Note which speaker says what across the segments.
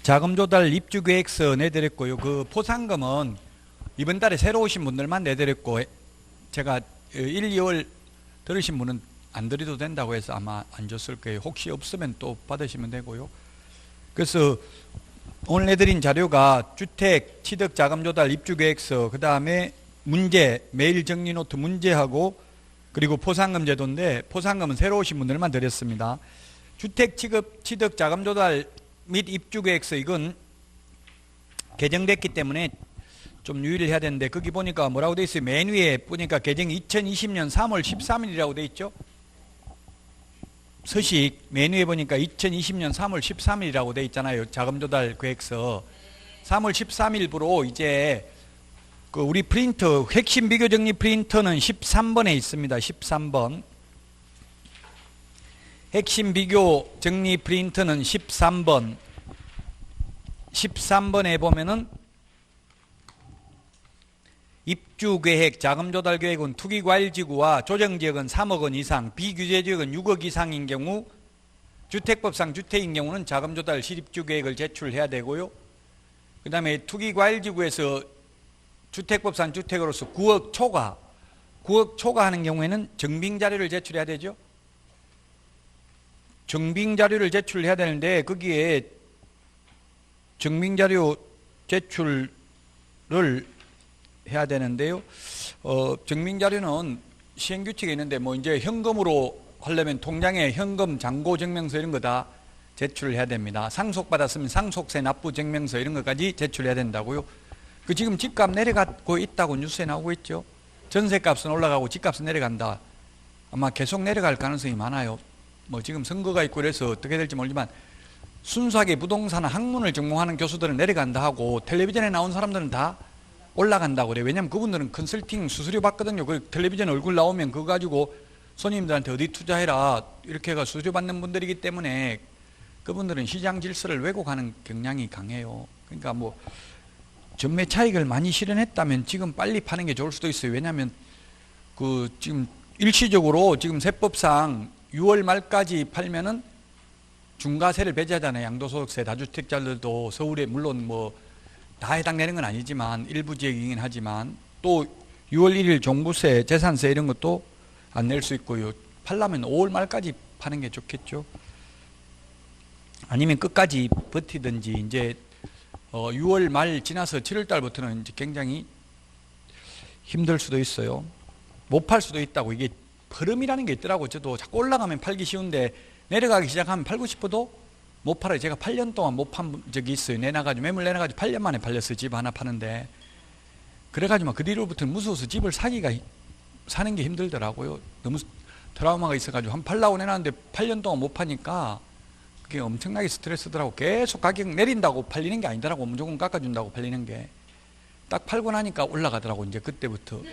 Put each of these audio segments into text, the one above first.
Speaker 1: 자금 조달 입주 계획서 내드렸고요. 그 포상금은 이번 달에 새로 오신 분들만 내드렸고, 제가 1, 2월 들으신 분은 안 드려도 된다고 해서 아마 안 줬을 거예요. 혹시 없으면 또 받으시면 되고요. 그래서 오늘 내드린 자료가 주택 취득 자금 조달 입주 계획서, 그 다음에 문제, 메일 정리 노트 문제하고, 그리고 포상금 제도인데, 포상금은 새로 오신 분들만 드렸습니다. 주택 취득 자금 조달 및 입주 계획서, 이건 개정됐기 때문에 좀 유의를 해야 되는데, 거기 보니까 뭐라고 돼 있어요? 맨 위에 보니까 개정이 2020년 3월 13일이라고 돼 있죠. 서식 맨 위에 보니까 2020년 3월 13일이라고 돼 있잖아요. 자금 조달 계획서. 3월 13일부로 이제 그 우리 프린터, 핵심 비교 정리 프린터는 13번에 있습니다. 13번. 핵심 비교 정리 프린터는 13번. 13번에 보면은 입주계획, 자금조달계획은 투기과일지구와 조정지역은 3억 원 이상, 비규제지역은 6억 이상인 경우, 주택법상 주택인 경우는 자금조달 실입주계획을 제출해야 되고요. 그 다음에 투기과일지구에서 주택법상 주택으로서 9억 초과 하는 경우에는 정빙자료를 제출해야 되죠. 정빙자료를 제출해야 되는데, 거기에 정빙자료 제출을 해야 되는데요. 정빙자료는 시행규칙에 있는데, 뭐 이제 현금으로 하려면 통장에 현금 잔고 증명서 이런 거 다 제출을 해야 됩니다. 상속받았으면 상속세 납부 증명서 이런 것까지 제출해야 된다고요. 그 지금 집값 내려가고 있다고 뉴스에 나오고 있죠. 전세값은 올라가고 집값은 내려간다. 아마 계속 내려갈 가능성이 많아요. 뭐 지금 선거가 있고 그래서 어떻게 될지 모르지만, 순수하게 부동산 학문을 전공하는 교수들은 내려간다 하고, 텔레비전에 나온 사람들은 다 올라간다고 그래요. 왜냐면 그분들은 컨설팅 수수료 받거든요. 그 텔레비전 얼굴 나오면 그거 가지고 손님들한테 어디 투자해라 이렇게 해가 수수료 받는 분들이기 때문에, 그분들은 시장 질서를 왜곡하는 경향이 강해요. 그러니까 뭐 전매 차익을 많이 실현했다면 지금 빨리 파는 게 좋을 수도 있어요. 왜냐하면 그 지금 일시적으로 지금 세법상 6월 말까지 팔면은 중과세를 배제하잖아요. 양도소득세, 다주택자들도 서울에 물론 뭐 다 해당되는 건 아니지만 일부 지역이긴 하지만, 또 6월 1일 종부세, 재산세 이런 것도 안 낼 수 있고요. 팔려면 5월 말까지 파는 게 좋겠죠. 아니면 끝까지 버티든지, 이제 6월 말 지나서 7월 달부터는 이제 굉장히 힘들 수도 있어요. 못 팔 수도 있다고. 이게 흐름이라는 게 있더라고. 저도 자꾸 올라가면 팔기 쉬운데 내려가기 시작하면 팔고 싶어도 못 팔아요. 제가 8년 동안 못 판 적이 있어요. 내놔가지고, 매물 내놔가지고 8년 만에 팔렸어요. 집 하나 파는데. 그래가지고 그 뒤로부터는 무서워서 집을 사는 게 힘들더라고요. 너무 트라우마가 있어가지고 한 팔라고 내놨는데 8년 동안 못 파니까 그게 엄청나게 스트레스더라고. 계속 가격 내린다고 팔리는 게 아니더라고. 무조건 깎아준다고 팔리는 게. 딱 팔고 나니까 올라가더라고. 이제 그때부터.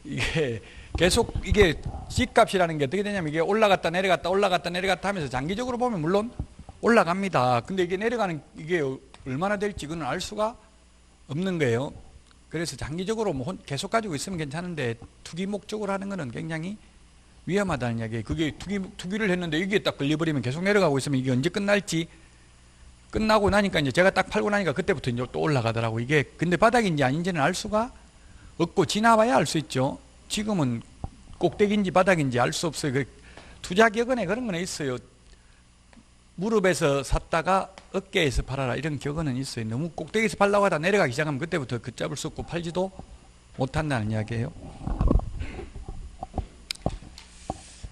Speaker 1: 이게 계속, 이게 집값이라는 게 어떻게 되냐면, 이게 올라갔다 내려갔다 올라갔다 내려갔다 하면서 장기적으로 보면 물론 올라갑니다. 근데 이게 내려가는, 이게 얼마나 될지 그건 알 수가 없는 거예요. 그래서 장기적으로 뭐 계속 가지고 있으면 괜찮은데, 투기 목적으로 하는 거는 굉장히 위험하다는 이야기예요. 그게 투기를 했는데 이게 딱 걸려버리면 계속 내려가고 있으면 이게 언제 끝날지, 끝나고 나니까 이제 제가 딱 팔고 나니까 그때부터 이제 또 올라가더라고. 이게 근데 바닥인지 아닌지는 알 수가 없고, 지나봐야 알 수 있죠. 지금은 꼭대기인지 바닥인지 알 수 없어요. 투자 격언에 그런 건 있어요. 무릎에서 샀다가 어깨에서 팔아라, 이런 격언은 있어요. 너무 꼭대기에서 팔라고 하다 내려가기 시작하면 그때부터 걷잡을 수 없고 팔지도 못한다는 이야기예요.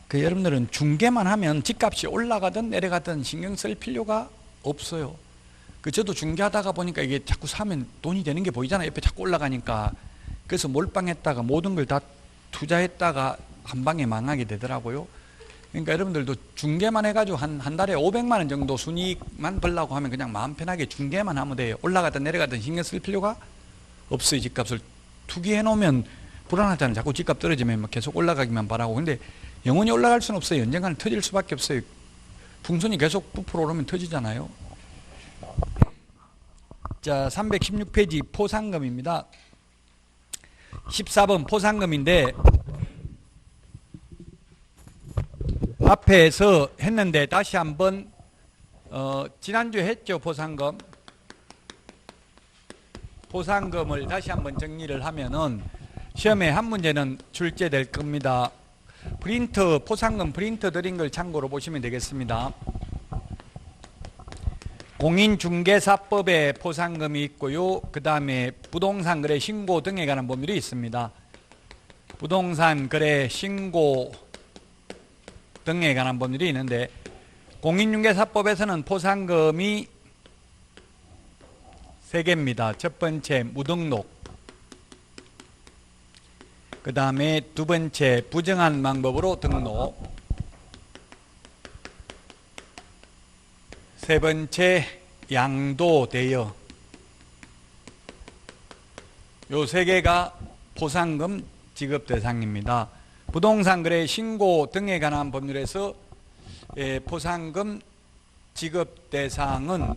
Speaker 1: 그 여러분들은 중개만 하면 집값이 올라가든 내려가든 신경 쓸 필요가 없어요. 저도 중개하다가 보니까 이게 자꾸 사면 돈이 되는 게 보이잖아요. 옆에 자꾸 올라가니까. 그래서 몰빵했다가 모든 걸 다 투자했다가 한 방에 망하게 되더라고요. 그러니까 여러분들도 중개만 해가지고 한 달에 500만 원 정도 순이익만 벌려고 하면 그냥 마음 편하게 중개만 하면 돼요. 올라가든 내려가든 신경 쓸 필요가 없어요. 집값을 투기해 놓으면 불안하잖아요. 자꾸 집값 떨어지면 계속 올라가기만 바라고. 근데 영원히 올라갈 수는 없어요. 언젠가는 터질 수밖에 없어요. 풍선이 계속 부풀어 오르면 터지잖아요. 자, 316페이지 포상금입니다. 14번 포상금인데, 앞에서 했는데 다시 한번 지난주에 했죠. 보상금. 보상금을 다시 한번 정리를 하면은 시험에 한 문제는 출제될 겁니다. 프린트, 보상금 프린트 드린 걸 참고로 보시면 되겠습니다. 공인중개사법에 보상금이 있고요. 그 다음에 부동산 거래 신고 등에 관한 법률이 있습니다. 부동산 거래 신고 등에 관한 법률이 있는데 공인중개사법에서는 보상금이 3개입니다. 첫 번째 무등록, 그 다음에 두 번째 부정한 방법으로 등록, 세 번째 양도 대여. 요 3개가 보상금 지급 대상입니다. 부동산 거래 신고 등에 관한 법률에서 보상금 지급 대상은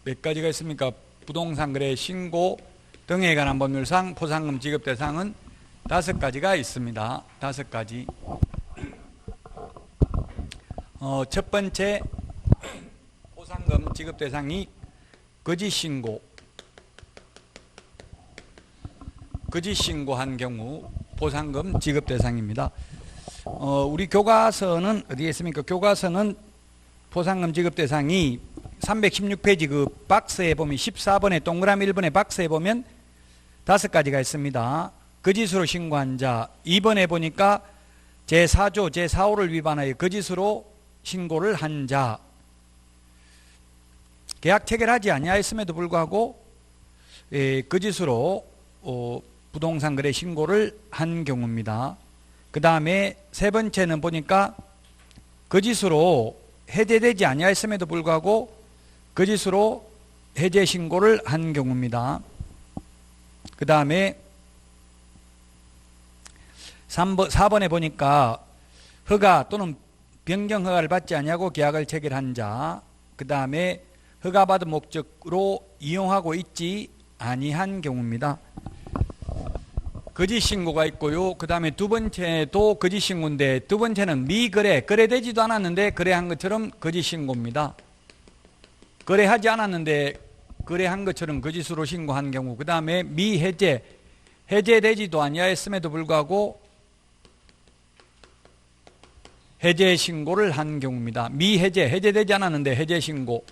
Speaker 1: 몇 가지가 있습니까? 부동산 거래 신고 등에 관한 법률상 보상금 지급 대상은 5가지가 있습니다. 5가지. 첫 번째 보상금 지급 대상이 거짓 신고한 경우 보상금 지급 대상입니다. 우리 교과서는 어디에 있습니까? 교과서는 보상금 지급 대상이 316페이지 그 박스에 보면 14번에 동그라미 1번에 박스에 보면 5가지가 있습니다. 거짓으로 신고한 자. 2번에 보니까 제4조 제4호를 위반하여 거짓으로 신고를 한 자. 계약 체결하지 아니하였음에도 불구하고 거짓으로 부동산 거래 신고를 한 경우입니다. 그 다음에 세 번째는 보니까 거짓으로 해제되지 아니하였음에도 불구하고 거짓으로 해제 신고를 한 경우입니다. 그 다음에 4번에 보니까 허가 또는 변경 허가를 받지 아니하고 계약을 체결한 자. 그 다음에 허가받은 목적으로 이용하고 있지 아니한 경우입니다. 거짓 신고가 있고요. 그 다음에 두 번째도 거짓 신고인데 두 번째는 미거래, 거래되지도 않았는데 거래한 것처럼 거짓 신고입니다. 거래하지 않았는데 거래한 것처럼 거짓으로 신고한 경우. 그 다음에 미해제, 해제되지도 아니하였음에도 불구하고 해제 신고를 한 경우입니다. 미해제, 해제되지 않았는데 해제 신고,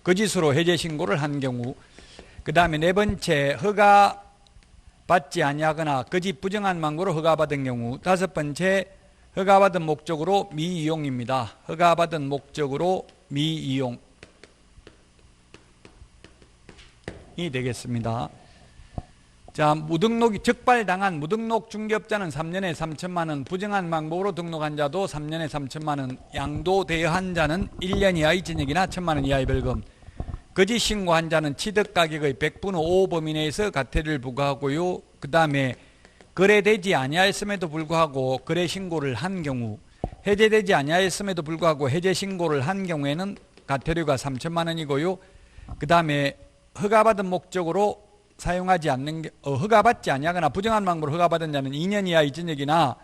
Speaker 1: 거짓으로 해제 신고를 한 경우. 그 다음에 네 번째 허가 받지 아니하거나 거짓 부정한 망고로 허가받은 경우. 5번째 허가받은 목적으로 미이용입니다. 허가받은 목적으로 미이용이 되겠습니다. 자, 무등록이 적발당한 무등록 중개업자는 3년에 3천만 원, 부정한 방법으로 등록한 자도 3년에 3천만 원, 양도 대여한 자는 1년 이하의 징역이나 1천만 원 이하의 벌금, 거짓 신고한 자는 취득 가격의 100분의 5 범위 내에서 과태료를 부과하고요. 그 다음에 거래되지 아니하였음에도 불구하고 거래 신고를 한 경우, 해제되지 아니하였음에도 불구하고 해제 신고를 한 경우에는 과태료가 3천만 원이고요. 그 다음에 허가받은 목적으로 사용하지 않는 허가받지 아니하거나 부정한 방법으로 허가받은 자는 2년 이하의 징역이나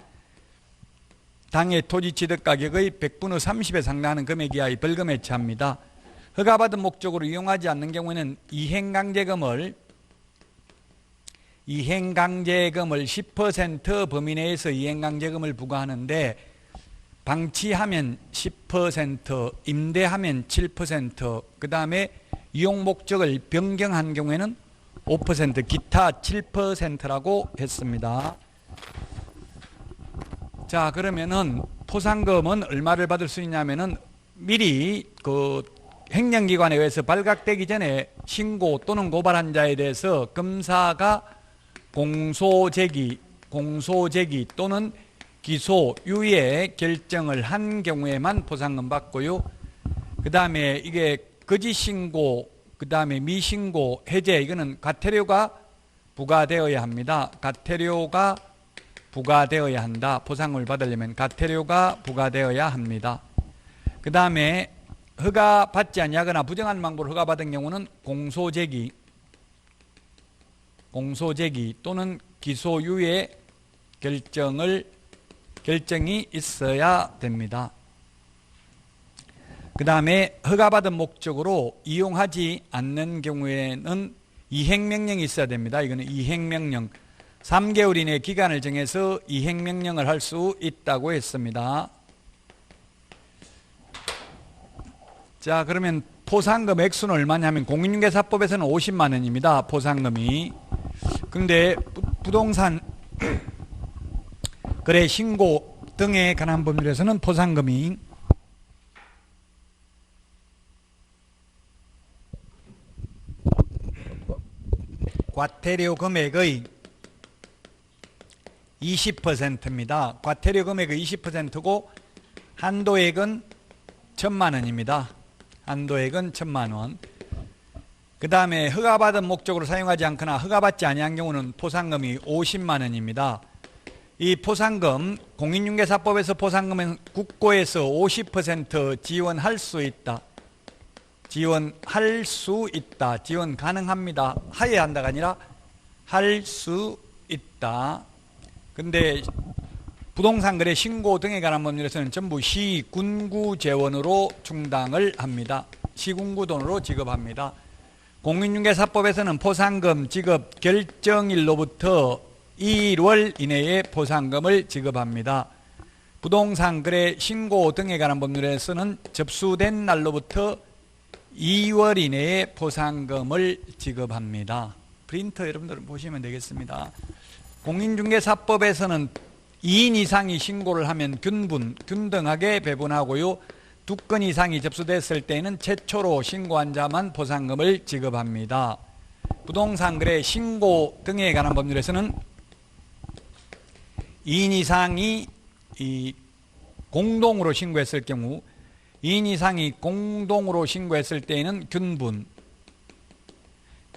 Speaker 1: 당해 토지 취득 가격의 100분의 30에 상당하는 금액 이하의 벌금에 처합니다. 허가받은 목적으로 이용하지 않는 경우에는 이행강제금을 10% 범위 내에서 이행강제금을 부과하는데 방치하면 10%, 임대하면 7%, 그 다음에 이용 목적을 변경한 경우에는 5%, 기타 7%라고 했습니다. 자, 그러면은 포상금은 얼마를 받을 수 있냐면은 미리 그 행정기관에 의해서 발각되기 전에 신고 또는 고발한 자에 대해서 검사가 공소제기 또는 기소, 유예 결정을 한 경우에만 포상금 받고요. 그 다음에 이게 거짓 신고, 그 다음에 미신고, 해제, 이거는 과태료가 부과되어야 합니다. 과태료가 부과되어야 한다. 포상금을 받으려면 과태료가 부과되어야 합니다. 그 다음에 허가 받지 아니하거나 부정한 방법으로 허가받은 경우는 공소제기 또는 기소유예 결정이 있어야 됩니다. 그 다음에 허가받은 목적으로 이용하지 않는 경우에는 이행명령이 있어야 됩니다. 이거는 이행명령. 3개월 이내 기간을 정해서 이행명령을 할 수 있다고 했습니다. 자, 그러면 포상금 액수는 얼마냐면 공인중개사법에서는 50만 원입니다. 포상금이. 그런데 부동산 거래 신고 등에 관한 법률에서는 포상금이 과태료 금액의 20%입니다. 과태료 금액의 20%고 한도액은 1,000만 원입니다. 한도액은 1,000만 원. 그 다음에 허가받은 목적으로 사용하지 않거나 허가받지 아니한 경우는 포상금이 50만 원입니다. 이 포상금, 공인중개사법에서 포상금은 국고에서 50% 지원할 수 있다. 지원할 수 있다. 지원 가능합니다. 하여야 한다가 아니라 할 수 있다. 근데 부동산 거래 신고 등에 관한 법률에서는 전부 시군구 재원으로 충당을 합니다. 시군구 돈으로 지급합니다. 공인중개사법에서는 포상금 지급 결정일로부터 1월 이내에 포상금을 지급합니다. 부동산 거래 신고 등에 관한 법률에서는 접수된 날로부터 2월 이내에 포상금을 지급합니다. 프린터 여러분들 보시면 되겠습니다. 공인중개사법에서는 2인 이상이 신고를 하면 균등하게 배분하고요. 2건 이상이 접수됐을 때에는 최초로 신고한 자만 포상금을 지급합니다. 부동산 거래 신고 등에 관한 법률에서는 2인 이상이 공동으로 신고했을 경우 2인 이상이 공동으로 신고했을 때에는 균분,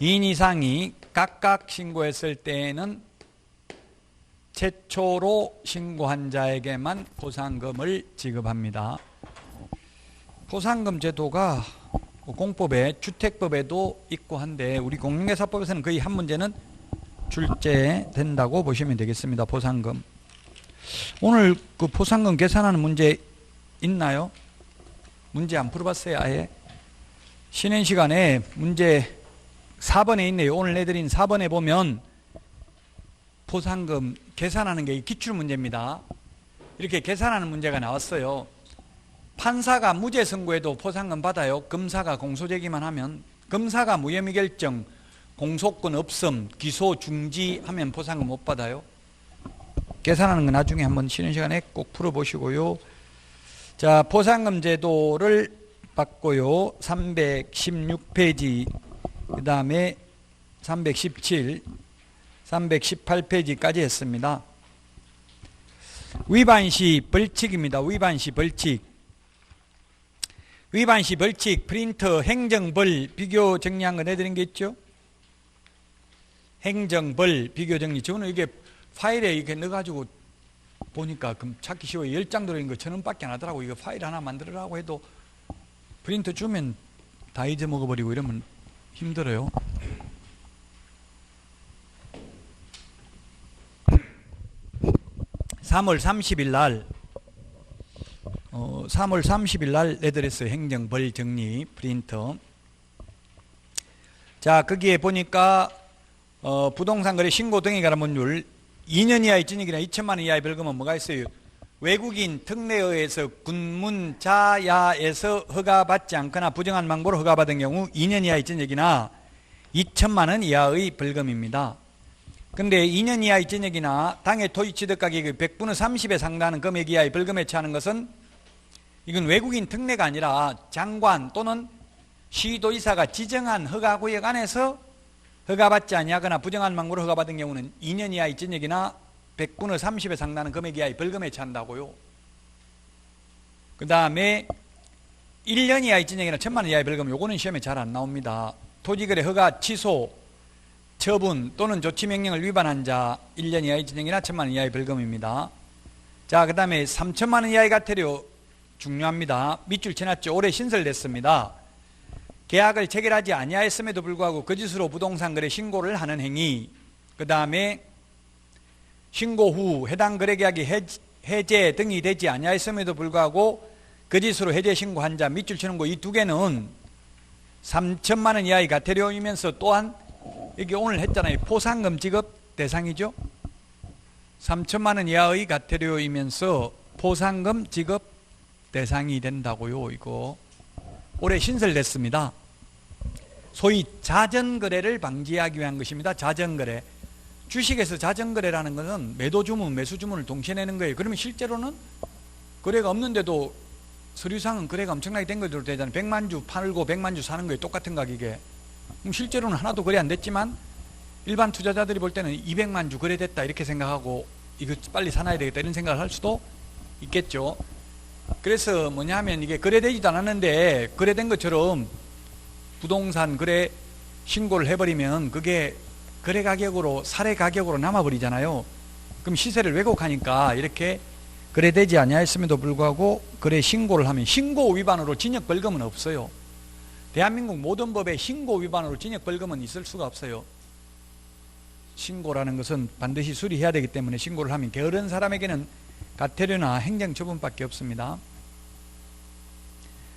Speaker 1: 2인 이상이 각각 신고했을 때에는 최초로 신고한 자에게만 포상금을 지급합니다. 포상금 제도가 공법에 주택법에도 있고 한데 우리 공인중개사법에서는 거의 한 문제는 출제된다고 보시면 되겠습니다. 포상금. 오늘 그 포상금 계산하는 문제 있나요? 문제 안 풀어봤어요, 아예? 쉬는 시간에 문제 4번에 있네요. 오늘 내드린 4번에 보면 포상금 계산하는 게 기출문제입니다. 이렇게 계산하는 문제가 나왔어요. 판사가 무죄 선고에도 포상금 받아요. 검사가 공소제기만 하면. 검사가 무혐의 결정, 공소권 없음, 기소 중지하면 포상금 못 받아요. 계산하는 건 나중에 한번 쉬는 시간에 꼭 풀어보시고요. 자, 포상금 제도를 받고요. 316페이지, 그 다음에 317, 318페이지까지 했습니다. 위반시 벌칙입니다. 위반시 벌칙. 위반시 벌칙, 프린터, 행정벌, 비교 정리한 거 내드린 게 있죠? 행정벌, 비교 정리. 저는 이게 파일에 이렇게 넣어가지고 보니까 찾기 쉬워요. 10장 들어있는 거 1,000원밖에 안 하더라고. 이거 파일 하나 만들으라고 해도 프린터 주면 다 잊어먹어버리고 이러면 힘들어요. (3월 30일) 날 3월 30일 날 내드렸어요. 행정벌 정리 프린터. 자, 거기에 보니까 부동산 거래 신고 등에 관한 법률 2년 이하의 징역이나 2천만 원 이하의 벌금은 뭐가 있어요? 외국인 특례의에서 군문자야에서 허가받지 않거나 부정한 방법으로 허가받은 경우 2년 이하의 징역이나 2천만 원 이하의 벌금입니다. 근데 2년 이하의 징역이나 당해 토지 취득 가격의 100분의 30에 상당하는 금액 이하의 벌금에 처하는 것은 이건 외국인 특례가 아니라 장관 또는 시도지사가 지정한 허가구역 안에서 허가받지 아니하거나 부정한 방법으로 허가받은 경우는 2년 이하의 징역이나 100분의 30에 상당하는 금액 이하의 벌금에 처한다고요. 그 다음에 1년 이하의 징역이나 1,000만 원 이하의 벌금, 요거는 시험에 잘 안 나옵니다. 토지거래 허가 취소, 처분 또는 조치명령을 위반한 자 1년 이하의 징역이나 1,000만 원 이하의 벌금입니다. 자, 그 다음에 3천만 원 이하의 과태료 중요합니다. 밑줄 지났죠. 올해 신설됐습니다. 계약을 체결하지 아니하였음에도 불구하고 거짓으로 부동산 거래 신고를 하는 행위, 그 다음에 신고 후 해당 거래 계약이 해제 등이 되지 아니하였음에도 불구하고 거짓으로 해제 신고한 자, 밑줄 치는 거 이 두 개는 3천만 원 이하의 과태료이면서 또한 이게 오늘 했잖아요. 포상금 지급 대상이죠. 3천만 원 이하의 과태료이면서 포상금 지급 대상이 된다고요. 이거 올해 신설됐습니다. 소위 자전거래를 방지하기 위한 것입니다. 자전거래. 주식에서 자전거래라는 것은 매도주문, 매수주문을 동시에 내는 거예요. 그러면 실제로는 거래가 없는데도 서류상은 거래가 엄청나게 된 것으로 되잖아요. 100만 주 팔고 100만 주 사는 거예요. 똑같은 가격에. 그럼 실제로는 하나도 거래 안 됐지만 일반 투자자들이 볼 때는 200만 주 거래됐다 이렇게 생각하고 이거 빨리 사놔야 되겠다 이런 생각을 할 수도 있겠죠. 그래서 뭐냐면 이게 거래되지도 않았는데 거래된 것처럼 부동산 거래 신고를 해버리면 그게 거래 가격으로 사례 가격으로 남아버리잖아요. 그럼 시세를 왜곡하니까 이렇게 거래되지 아니하였음에도 불구하고 거래 신고를 하면 신고 위반으로 징역 벌금은 없어요. 대한민국 모든 법에 신고 위반으로 징역 벌금은 있을 수가 없어요. 신고라는 것은 반드시 수리해야 되기 때문에 신고를 하면 게으른 사람에게는 과태료나 행정처분밖에 없습니다.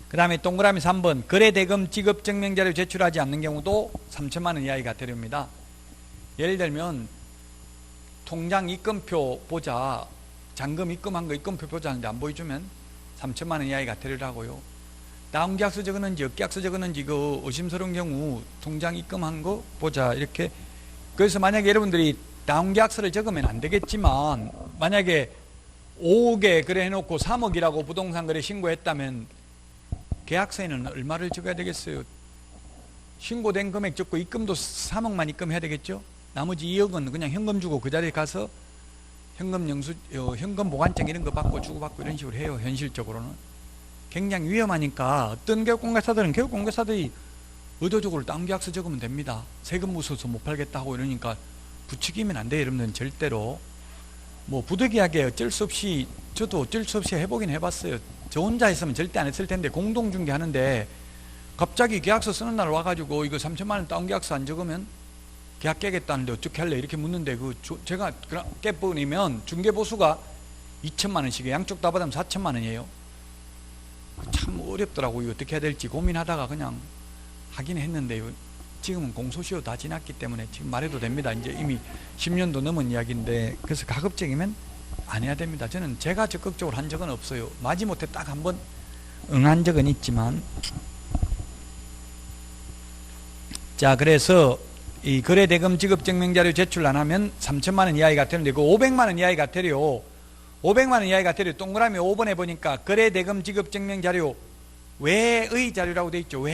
Speaker 1: 그 다음에 동그라미 3번 거래대금 지급 증명자료 제출하지 않는 경우도 3천만 원 이하의 과태료입니다. 예를 들면 통장 입금표 보자, 잔금 입금한 거 입금표 보자 하는데 안 보여주면 3천만 원 이하의 과태료라고요. 다운계약서 적었는지 역계약서 적었는지 그 의심스러운 경우 통장 입금한 거 보자 이렇게. 그래서 만약에 여러분들이 다운계약서를 적으면 안 되겠지만 만약에 5억에 거래 해놓고 3억이라고 부동산 거래 신고했다면 계약서에는 얼마를 적어야 되겠어요? 신고된 금액 적고 입금도 3억만 입금해야 되겠죠? 나머지 2억은 그냥 현금 주고 그 자리에 가서 현금 보관증 이런 거 받고 주고받고 이런 식으로 해요. 현실적으로는 굉장히 위험하니까 어떤 교육공개사들이 의도적으로 다운계약서 적으면 됩니다. 세금 무서워서 못 팔겠다 하고 이러니까 부추기면 안 돼요. 여러분들은 절대로. 뭐 부득이하게 어쩔 수 없이 저도 어쩔 수 없이 해보긴 해봤어요. 저 혼자 했으면 절대 안 했을 텐데 공동중개 하는데 갑자기 계약서 쓰는 날 와가지고 이거 3천만 원 다운계약서 안 적으면 계약 깨겠다는데 어떻게 할래? 이렇게 묻는데 제가 깨버리면 중개보수가 2천만 원씩이에요. 양쪽 다 받으면 4천만 원이에요. 참 어렵더라고요. 어떻게 해야 될지 고민하다가 그냥 하긴 했는데요. 지금은 공소시효 다 지났기 때문에 지금 말해도 됩니다. 이제 이미 10년도 넘은 이야기인데 그래서 가급적이면 안 해야 됩니다. 저는 제가 적극적으로 한 적은 없어요. 마지못해 딱 한 번 응한 적은 있지만. 자, 그래서 이 거래대금 지급 증명자료 제출 안 하면 3천만 원 이하의 과태료인데 그 500만 원 이하의 과태료 500만 원 이하의 과태료 동그라미 5번에 보니까 거래대금 지급 증명자료 외의 자료라고 되어 있죠.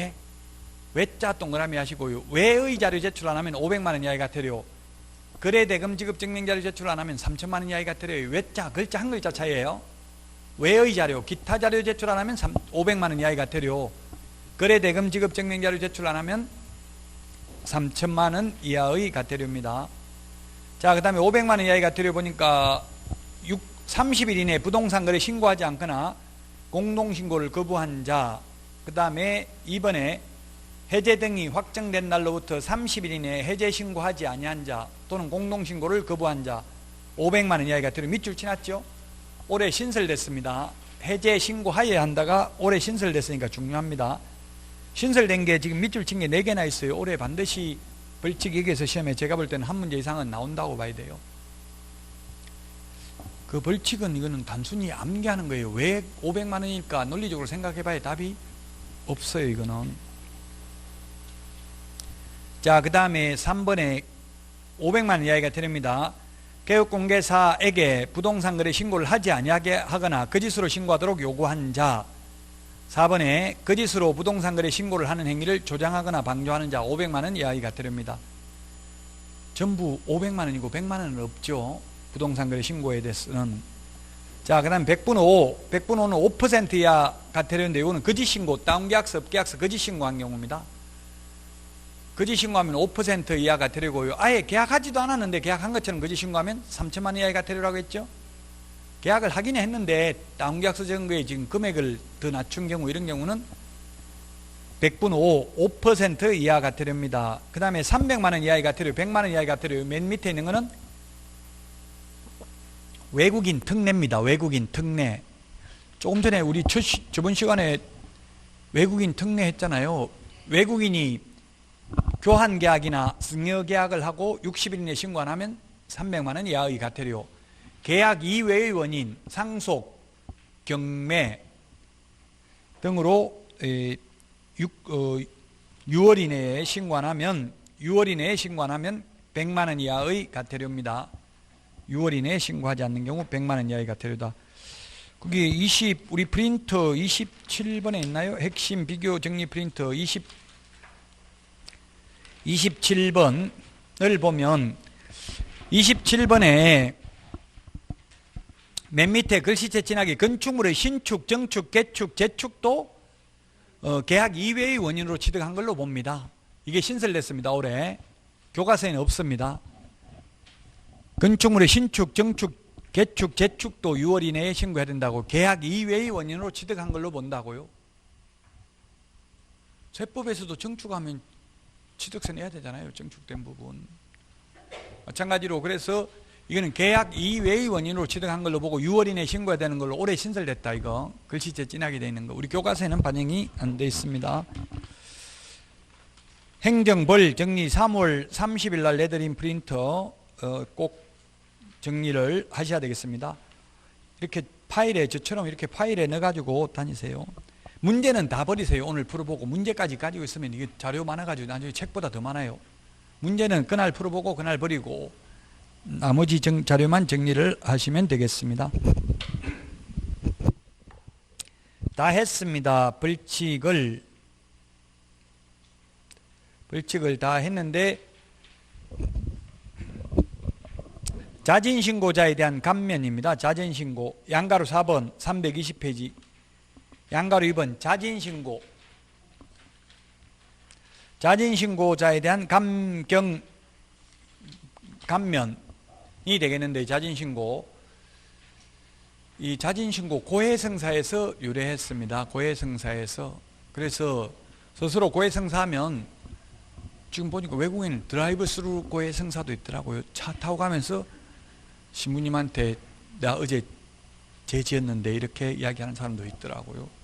Speaker 1: 외자 동그라미 하시고요. 외의 자료 제출 안 하면 500만 원 이하의 과태료, 거래대금 지급 증명자료 제출 안 하면 3천만 원 이하의 과태료예요. 외자 글자 한 글자 차이예요. 외의 자료, 기타 자료 제출 안 하면 500만 원 이하의 과태료, 거래대금 지급 증명자료 제출 안 하면 3천만 원 이하의 과태료입니다. 자, 그 다음에 500만 원 이하의 과태료 보니까 30일 이내에 부동산 거래 신고하지 않거나 공동신고를 거부한 자, 그 다음에 2번에 해제 등이 확정된 날로부터 30일 이내에 해제 신고하지 아니한 자 또는 공동신고를 거부한 자 500만 원 이하의 과태료. 밑줄 치놨죠? 올해 신설됐습니다. 해제 신고하여야 한다가 올해 신설됐으니까 중요합니다. 신설된 게 지금 밑줄 친 게 4개나 있어요. 올해 반드시 벌칙 여기에서 시험에 제가 볼 때는 한 문제 이상은 나온다고 봐야 돼요. 그 벌칙은 이거는 단순히 암기하는 거예요. 왜 500만 원일까 논리적으로 생각해 봐야 답이 없어요. 이거는. 자, 그 다음에 3번에 500만 원 이하의 과태료입니다. 개업공개사에게 부동산 거래 신고를 하지 아니하게 하거나 거짓으로 신고하도록 요구한 자. 4번에 거짓으로 부동산 거래 신고를 하는 행위를 조장하거나 방조하는 자 500만 원 이하의 과태료입니다. 전부 500만 원이고 100만 원은 없죠. 부동산 거래 신고에 대해서는. 자, 그 다음 100분 5. 100분 5는 5% 이하 과태료인데 이거는 거짓 신고, 다운계약서, 업계약서 거짓 신고한 경우입니다. 거짓 신고하면 5% 이하 과태료고요. 아예 계약하지도 않았는데 계약한 것처럼 거짓 신고하면 3천만 원 이하의 과태료라고 했죠. 계약을 하긴 했는데 다운계약서 적은 거에 지금 금액을 더 낮춘 경우, 이런 경우는 100분 5% 이하 과태료입니다. 그 다음에 300만 원 이하의 과태료, 100만 원 이하의 과태료. 맨 밑에 있는 거는 외국인 특례입니다. 외국인 특례. 조금 전에 우리 저번 시간에 외국인 특례했잖아요. 외국인이 교환계약이나 승여계약을 하고 60일 이내 신고 안 하면 300만 원 이하의 과태료. 계약 이외의 원인, 상속, 경매 등으로 6월 이내에 신고 안 하면 100만 원 이하의 과태료입니다. 6월 이내에 신고하지 않는 경우 100만 원 이하의 과태료다. 거기 우리 프린터 27번에 있나요? 핵심 비교 정리 프린터 27번을 보면 27번에 맨 밑에 글씨체 진하게 건축물의 신축, 정축, 개축, 재축도 계약 이외의 원인으로 취득한 걸로 봅니다. 이게 신설됐습니다. 올해 교과서에는 없습니다. 건축물의 신축, 정축, 개축, 재축도 6월 이내에 신고해야 된다고. 계약 이외의 원인으로 취득한 걸로 본다고요. 세법에서도 정축하면 취득세 내야 되잖아요. 정축된 부분. 마찬가지로 그래서 이거는 계약 이외의 원인으로 취득한 걸로 보고 6월 이내에 신고해야 되는 걸로 올해 신설됐다. 이거 글씨체 진하게 되어 있는 거. 우리 교과서에는 반영이 안 되어 있습니다. 행정벌 정리 3월 30일 날 내드린 프린터 꼭 정리를 하셔야 되겠습니다. 이렇게 파일에 저처럼 이렇게 파일에 넣어가지고 다니세요. 문제는 다 버리세요. 오늘 풀어보고 문제까지 가지고 있으면 이게 자료 많아가지고 나중에 책보다 더 많아요. 문제는 그날 풀어보고 그날 버리고 나머지 자료만 정리를 하시면 되겠습니다. 다 했습니다. 벌칙을 다 했는데 자진신고자에 대한 감면입니다. 자진신고 양가로 4번 320페이지 양가로 2번 자진신고자에 대한 감면이 되겠는데 이 자진신고 고해성사에서 유래했습니다. 고해성사에서. 그래서 스스로 고해성사하면 지금 보니까 외국인 드라이브 스루 고해성사도 있더라고요. 차 타고 가면서 신부님한테 나 어제 죄 지었는데 이렇게 이야기하는 사람도 있더라고요.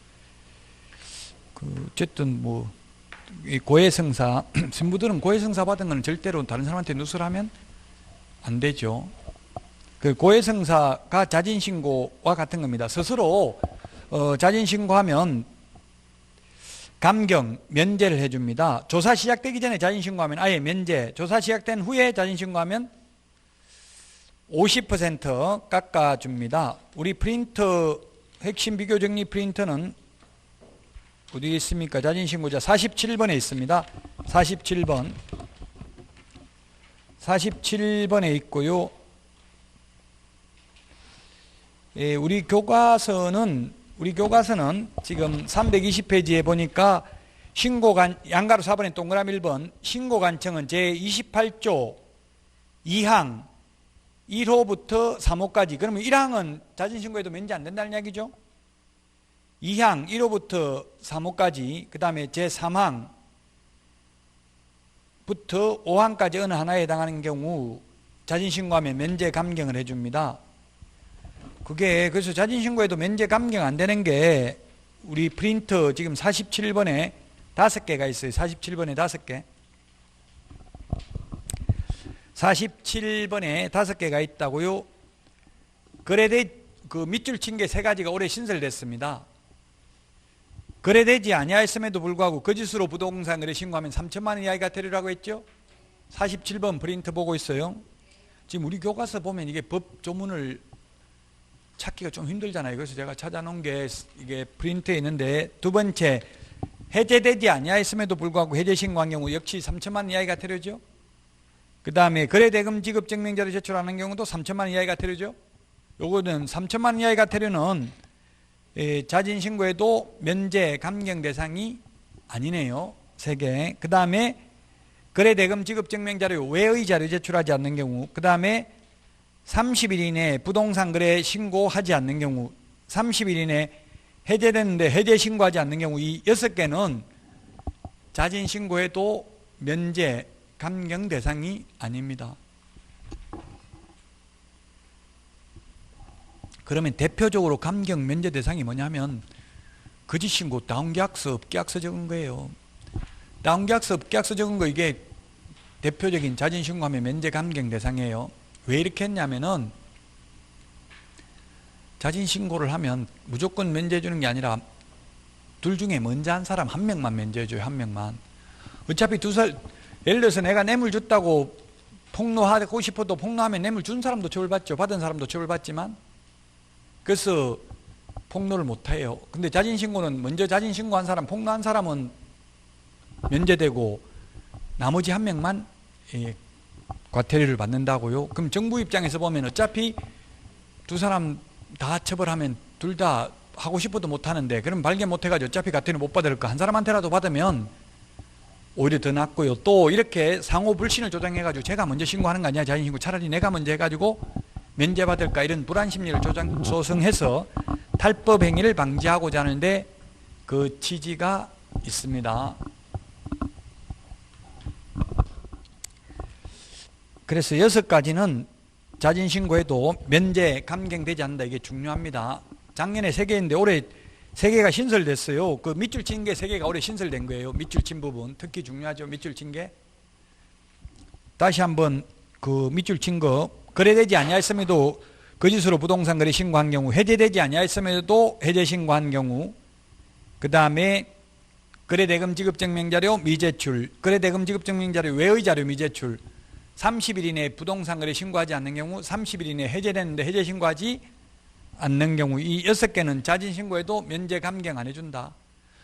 Speaker 1: 어쨌든 이 고해성사 신부들은 고해성사 받은 건 절대로 다른 사람한테 누설하면 안 되죠. 그 고해성사가 자진신고와 같은 겁니다. 스스로 자진신고하면 감경, 면제를 해줍니다. 조사 시작되기 전에 자진신고하면 아예 면제, 조사 시작된 후에 자진신고하면 50% 깎아줍니다. 우리 프린터, 핵심 비교 정리 프린터는 어디에 있습니까? 자진신고자 47번에 있습니다. 47번에 있고요. 예, 우리 교과서는 지금 320페이지에 보니까 양가로 4번에 동그라미 1번 신고관청은 제28조 2항 1호부터 3호까지. 그러면 1항은 자진신고에도 면제 안 된다는 이야기죠. 2항 1호부터 3호까지 그 다음에 제3항부터 5항까지 어느 하나에 해당하는 경우 자진신고하면 면제 감경을 해줍니다. 그래서 자진신고에도 면제 감경 안 되는 게 우리 프린터 지금 47번에 5개가 있어요. 47번에 5개. 47번에 5개가 있다고요. 밑줄 친 게 3가지가 올해 신설됐습니다. 거래되지 아니하였음에도 불구하고 거짓으로 부동산 거래 신고하면 3천만 원 이하의 과태료라고 했죠. 47번 프린트 보고 있어요. 지금 우리 교과서 보면 이게 법 조문을 찾기가 좀 힘들잖아요. 그래서 제가 찾아놓은 게 이게 프린트에 있는데, 두 번째 해제되지 아니하였음에도 불구하고 해제 신고한 경우 역시 3천만 원 이하의 과태료죠. 그 다음에 거래대금 지급 증명자를 제출하는 경우도 3천만 원 이하의 과태료죠. 요거는 3천만 원 이하의 과태료는 자진신고에도 면제 감경 대상이 아니네요. 3개. 그 다음에 거래대금 지급 증명자료 외의 자료 제출하지 않는 경우, 그 다음에 30일 이내에 부동산 거래 신고하지 않는 경우, 30일 이내에 해제됐는데 해제 신고하지 않는 경우, 이 6개는 자진신고에도 면제 감경 대상이 아닙니다. 그러면 대표적으로 감경 면제 대상이 뭐냐면 거짓신고, 다운계약서, 업계약서 적은 거예요. 다운계약서, 업계약서 적은 거 이게 대표적인 자진신고하면 면제 감경 대상이에요. 왜 이렇게 했냐면은 자진신고를 하면 무조건 면제해 주는 게 아니라 둘 중에 먼저 한 사람 한 명만 면제해 줘요. 한 명만. 어차피 예를 들어서 내가 뇌물 줬다고 폭로하고 싶어도 폭로하면 뇌물 준 사람도 처벌받죠. 받은 사람도 처벌받지만, 그래서 폭로를 못해요. 근데 자진신고는 먼저 자진신고한 사람, 폭로한 사람은 면제되고 나머지 한 명만 과태료를 받는다고요. 그럼 정부 입장에서 보면 어차피 두 사람 다 처벌하면 둘 다 하고 싶어도 못하는데, 그럼 발견 못해가지고 어차피 과태료 못 받을 거 한 사람한테라도 받으면 오히려 더 낫고요. 또 이렇게 상호 불신을 조장해가지고 제가 먼저 신고하는 거 아니야, 자진신고. 차라리 내가 먼저 해가지고 면제받을까, 이런 불안 심리를 조성해서 탈법 행위를 방지하고자 하는데 그 취지가 있습니다. 그래서 6가지는 자진신고해도 면제 감경되지 않는다. 이게 중요합니다. 작년에 3개인데 올해 3개가 신설됐어요. 그 밑줄 친 게 3개가 올해 신설된 거예요. 밑줄 친 부분 특히 중요하죠. 밑줄 친 게. 다시 한번 그 밑줄 친 거, 거래되지 아니하였음에도 거짓으로 부동산 거래 신고한 경우, 해제되지 아니하였음에도 해제 신고한 경우, 그 다음에 거래대금 지급증명자료 미제출, 거래대금 지급증명자료 외의 자료 미제출, 30일 이내에 부동산 거래 신고하지 않는 경우, 30일 이내에 해제됐는데 해제 신고하지 않는 경우, 이 6개는 자진신고해도 면제 감경 안 해준다.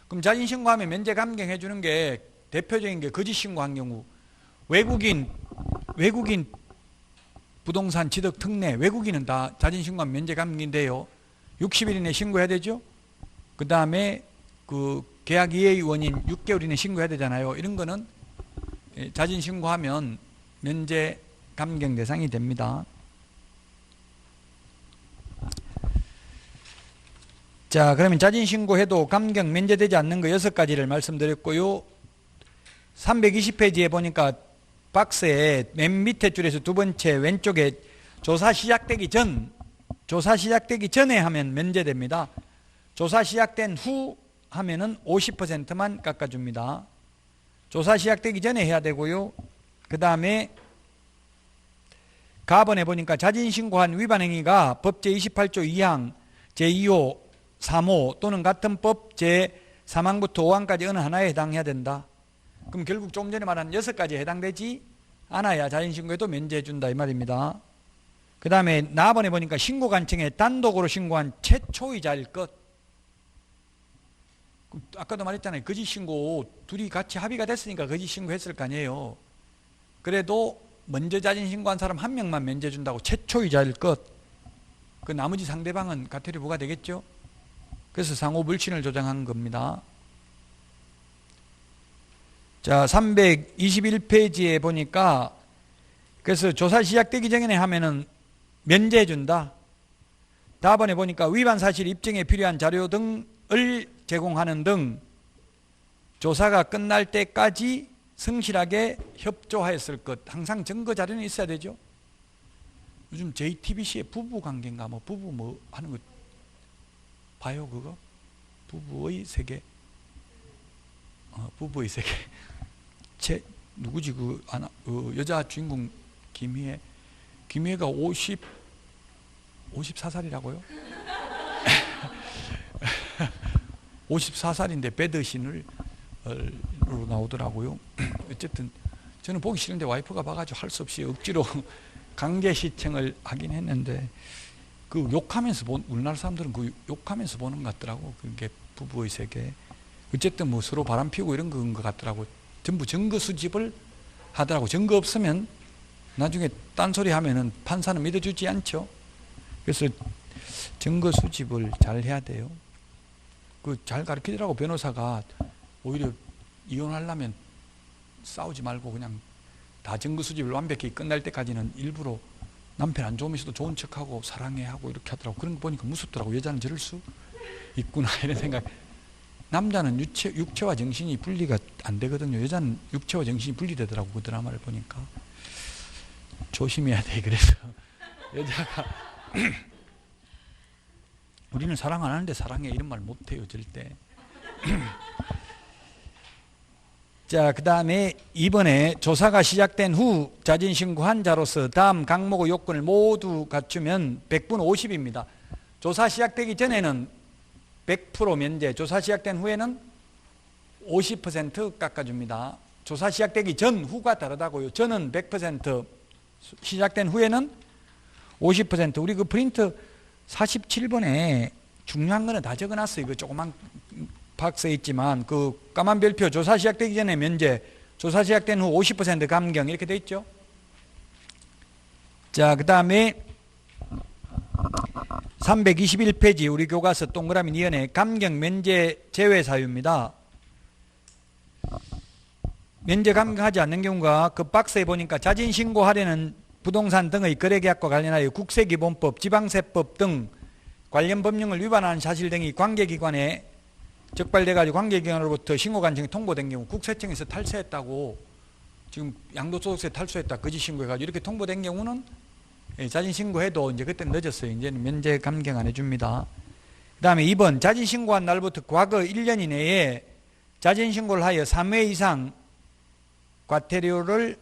Speaker 1: 그럼 자진신고하면 면제 감경 해주는 게 대표적인 게 거짓신고한 경우, 외국인 부동산 취득 특례, 외국인은 다 자진신고하면 면제 감경인데요. 60일 이내에 신고해야 되죠. 그 다음에 그 계약 이해 원인 6개월 이내에 신고해야 되잖아요. 이런 거는 자진신고하면 면제 감경 대상이 됩니다. 자, 그러면 자진신고해도 감경 면제되지 않는 거 6가지를 말씀드렸고요. 320페이지에 보니까 박스에 맨 밑에 줄에서 두 번째 왼쪽에 조사 시작되기 전에 하면 면제됩니다. 조사 시작된 후 하면은 50%만 깎아줍니다. 조사 시작되기 전에 해야 되고요. 그 다음에 가번에 보니까 자진신고한 위반행위가 법 제28조 2항 제2호 3호 또는 같은 법 제3항부터 5항까지 어느 하나에 해당해야 된다. 그럼 결국 조금 전에 말한 6가지에 해당되지 않아야 자진신고에도 면제해준다 이 말입니다. 그 다음에 나번에 보니까 신고관청에 단독으로 신고한 최초의자일 것. 아까도 말했잖아요. 거짓신고 둘이 같이 합의가 됐으니까 거짓신고했을 거 아니에요. 그래도 먼저 자진신고한 사람 한 명만 면제해준다고 최초의자일 것. 그 나머지 상대방은 과태료 부과되겠죠. 그래서 상호 불신을 조장한 겁니다. 자, 321페이지에 보니까 그래서 조사 시작되기 전에 하면은 면제해 준다. 다음번에 보니까 위반 사실 입증에 필요한 자료 등을 제공하는 등 조사가 끝날 때까지 성실하게 협조하였을 것. 항상 증거 자료는 있어야 되죠. 요즘 JTBC의 부부 관계인가 뭐 부부 뭐 하는 거 봐요 그거? 부부의 세계. 부부의 세계. 누구지 그 여자 주인공 김희애가 54살이라고요? 54살인데 배드신으로 나오더라고요. 어쨌든 저는 보기 싫은데 와이프가 봐가지고 할 수 없이 억지로 강제 시청을 하긴 했는데 그 욕하면서 우리나라 사람들은 그 욕하면서 보는 것 같더라고. 그게 부부의 세계. 어쨌든 뭐 서로 바람 피우고 이런 건 것 같더라고. 전부 증거 수집을 하더라고. 증거 없으면 나중에 딴소리 하면은 판사는 믿어주지 않죠. 그래서 증거 수집을 잘 해야 돼요. 그 잘 가르치더라고. 변호사가 오히려 이혼하려면 싸우지 말고 그냥 다 증거 수집을 완벽히 끝날 때까지는 일부러 남편 안 좋으면서도 좋은 척하고 사랑해 하고 이렇게 하더라고. 그런 거 보니까 무섭더라고. 여자는 저럴 수 있구나 이런 생각. 남자는 육체와 정신이 분리가 안 되거든요. 여자는 육체와 정신이 분리되더라고. 그 드라마를 보니까. 조심해야 돼. 그래서 여자가 우리는 사랑 안 하는데 사랑해 이런 말 못해요 절대. 자, 그 다음에 이번에 조사가 시작된 후 자진신고한 자로서 다음 강목의 요건을 모두 갖추면 100분 50입니다. 조사 시작되기 전에는 100% 면제, 조사 시작된 후에는 50% 깎아줍니다. 조사 시작되기 전, 후가 다르다고요. 전은 100%, 시작된 후에는 50%. 우리 그 프린트 47번에 중요한 거는 다 적어놨어요. 이거 조그만 박스에 있지만 그 까만 별표 조사 시작되기 전에 면제, 조사 시작된 후 50% 감경 이렇게 돼 있죠. 자, 그 다음에 321페이지 우리 교과서 동그라미 니은에 감경 면제 제외 사유입니다. 면제 감경하지 않는 경우가 그 박스에 보니까 자진신고하려는 부동산 등의 거래계약과 관련하여 국세기본법, 지방세법 등 관련 법령을 위반하는 사실 등이 관계기관에 적발돼가지고 관계기관으로부터 신고관청에 통보된 경우, 국세청에서 탈세했다고 지금 양도소득세 탈수했다 거짓 신고해가지고 이렇게 통보된 경우는 자진신고해도 이제 그때는 늦었어요. 이제는 면제 감경 안 해줍니다. 그 다음에 2번 자진신고한 날부터 과거 1년 이내에 자진신고를 하여 3회 이상 과태료를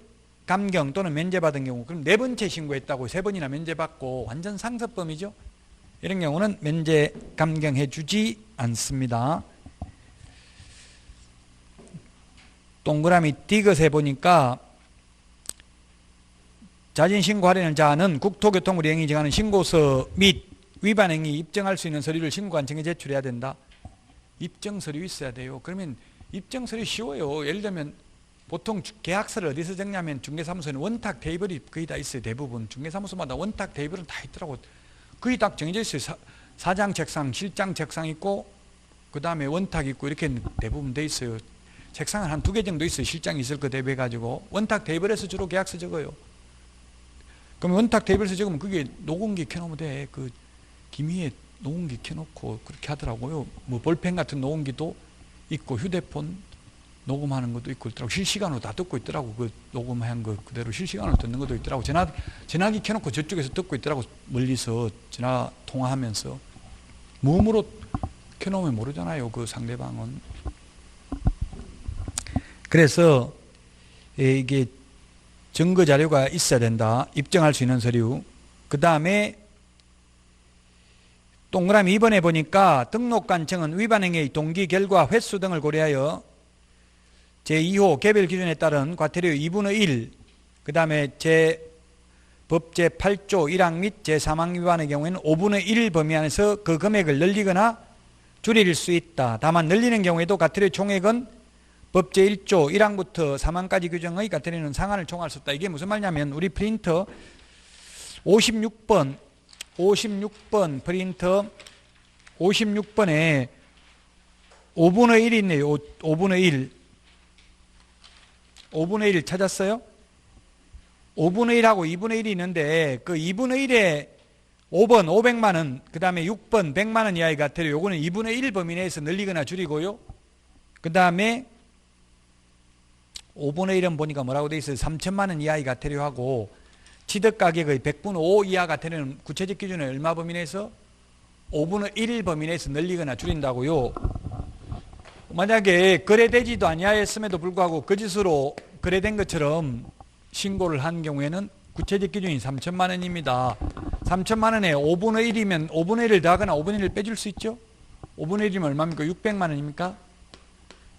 Speaker 1: 감경 또는 면제받은 경우, 그럼 4번째 신고했다고 3번이나 면제받고 완전 상습범이죠. 이런 경우는 면제 감경해 주지 않습니다. 동그라미 디귿에 보니까 자진신고하려는 자는 국토교통부로 행위 정하는 신고서 및 위반 행위 입증할 수 있는 서류를 신고관청에 제출해야 된다. 입증 서류 있어야 돼요. 그러면 입증 서류 쉬워요. 예를 들면 보통 계약서를 어디서 적냐면 중개사무소에는 원탁 테이블이 거의 다 있어요. 대부분 중개사무소마다 원탁 테이블은 다 있더라고. 거의 딱 정해져 있어요. 사장 책상, 실장 책상 있고 그 다음에 원탁 있고 이렇게 대부분 돼 있어요. 책상은 한 2개 정도 있어요. 실장이 있을 거 대비해가지고 원탁 테이블에서 주로 계약서 적어요. 그럼 원탁 테이블에서 적으면 그게 녹음기 켜놓으면 돼. 그 김위에 녹음기 켜놓고 그렇게 하더라고요. 뭐 볼펜 같은 녹음기도 있고 휴대폰 녹음하는 것도 있고 있더라고. 실시간으로 다 듣고 있더라고. 그 녹음한 거 그대로 실시간으로 듣는 것도 있더라고. 전화기 켜놓고 저쪽에서 듣고 있더라고. 멀리서 전화 통화하면서. 무음으로 켜놓으면 모르잖아요. 그 상대방은. 그래서 이게 증거 자료가 있어야 된다. 입증할 수 있는 서류. 그 다음에 동그라미 2번에 보니까 등록관청은 위반행위의 동기, 결과, 횟수 등을 고려하여 제2호 개별 기준에 따른 과태료 2분의 1, 그 다음에 법 제8조 1항 및 제3항 위반의 경우에는 5분의 1 범위 안에서 그 금액을 늘리거나 줄일 수 있다. 다만 늘리는 경우에도 과태료 총액은 법 제1조 1항부터 3항까지 규정의 과태료는 상한을 총할 수 없다. 이게 무슨 말이냐면 우리 프린터 56번 프린터 56번에 5분의 1이 있네요. 5분의 1. 5분의 1 찾았어요? 5분의 1하고 2분의 1이 있는데 그 2분의 1에 5번 500만원, 그 다음에 6번 100만원 이하의 과태료, 요거는 2분의 1 범위 내에서 늘리거나 줄이고요. 그 다음에 5분의 1은 보니까 뭐라고 돼 있어요? 3천만원 이하의 과태료하고 취득가격의 100분의 5 이하 과태료는 구체적 기준에 얼마 범위 내에서? 5분의 1 범위 내에서 늘리거나 줄인다고요. 만약에 거래되지도 아니하였음에도 불구하고 거짓으로 거래된 것처럼 신고를 한 경우에는 구체적 기준이 3천만 원입니다. 3천만 원에 5분의 1이면 5분의 1을 더하거나 5분의 1을 빼줄 수 있죠? 5분의 1이면 얼마입니까? 600만 원입니까?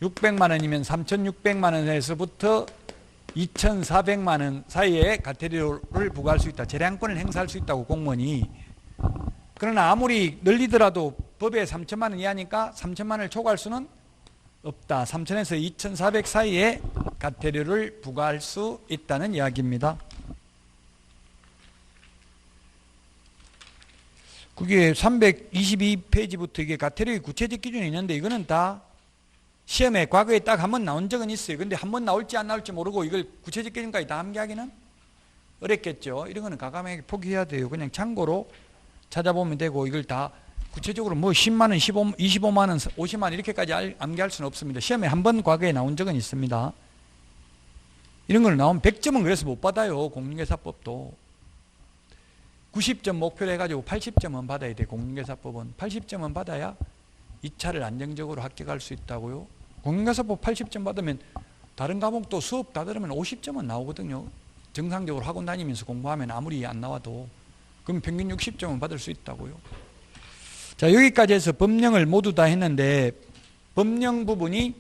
Speaker 1: 600만 원이면 3,600만 원에서부터 2,400만 원 사이에 과태료를 부과할 수 있다. 재량권을 행사할 수 있다고 공무원이. 그러나 아무리 늘리더라도 법에 3천만 원 이하니까 3천만 원을 초과할 수는 없다. 3천에서 2,400 사이에 과태료를 부과할 수 있다는 이야기입니다. 그게 322페이지부터 이게 과태료의 구체적 기준이 있는데 이거는 다 시험에 과거에 딱 한 번 나온 적은 있어요. 근데 한 번 나올지 안 나올지 모르고 이걸 구체적 기준까지 다 암기하기는 어렵겠죠. 이런 거는 과감하게 포기해야 돼요. 그냥 참고로 찾아보면 되고 이걸 다 구체적으로 뭐 10만 원, 25만 원, 50만 원 이렇게까지 암기할 수는 없습니다. 시험에 한 번 과거에 나온 적은 있습니다. 이런 걸 나오면 100점은 그래서 못 받아요. 공인중개사법도. 90점 목표로 해가지고 80점은 받아야 돼. 공인중개사법은 80점은 받아야 2차를 안정적으로 합격할 수 있다고요. 공인중개사법 80점 받으면 다른 과목도 수업 다 들으면 50점은 나오거든요. 정상적으로 학원 다니면서 공부하면 아무리 안 나와도. 그럼 평균 60점은 받을 수 있다고요. 자, 여기까지 해서 법령을 모두 다 했는데 법령 부분이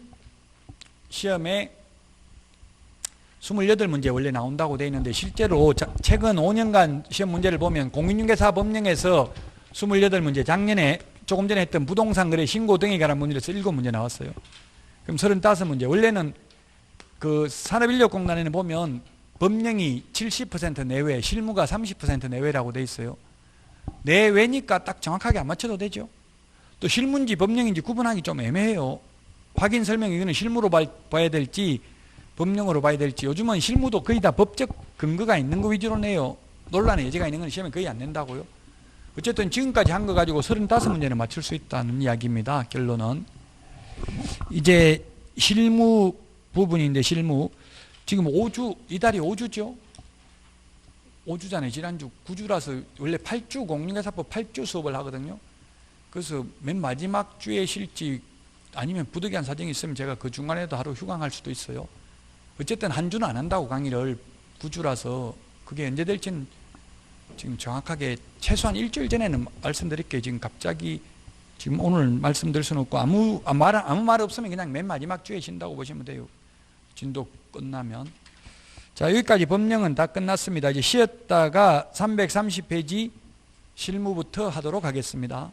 Speaker 1: 시험에 28문제 원래 나온다고 되어 있는데 실제로 최근 5년간 시험 문제를 보면 공인중개사 법령에서 28문제, 작년에 조금 전에 했던 부동산 거래 신고 등에 관한 문제에서 7문제 나왔어요. 그럼 35문제. 원래는 그 산업인력공단에는 보면 법령이 70% 내외, 실무가 30% 내외라고 되어 있어요. 내외니까 딱 정확하게 안 맞춰도 되죠. 또 실무인지 법령인지 구분하기 좀 애매해요. 확인 설명 이거는 실무로 봐야 될지 법령으로 봐야 될지. 요즘은 실무도 거의 다 법적 근거가 있는 거 위주로 내요. 논란의 여지가 있는 건 시험에 거의 안 낸다고요. 어쨌든 지금까지 한 거 가지고 35문제는 맞출 수 있다는 이야기입니다. 결론은 이제 실무 부분인데, 실무 지금 5주, 이달이 5주죠 5주잖아요. 지난주 9주라서 원래 8주 공인중개사법 8주 수업을 하거든요. 그래서 맨 마지막 주에 실지 아니면 부득이한 사정이 있으면 제가 그 중간에도 하루 휴강할 수도 있어요. 어쨌든 한 주는 안 한다고, 강의를 9주라서 그게 언제 될지는 지금 정확하게 최소한 일주일 전에는 말씀드릴게요. 지금 갑자기 지금 오늘 말씀드릴 수는 없고 아무 말 없으면 그냥 맨 마지막 주에 쉰다고 보시면 돼요. 진도 끝나면. 자, 여기까지 법령은 다 끝났습니다. 이제 쉬었다가 330페이지 실무부터 하도록 하겠습니다.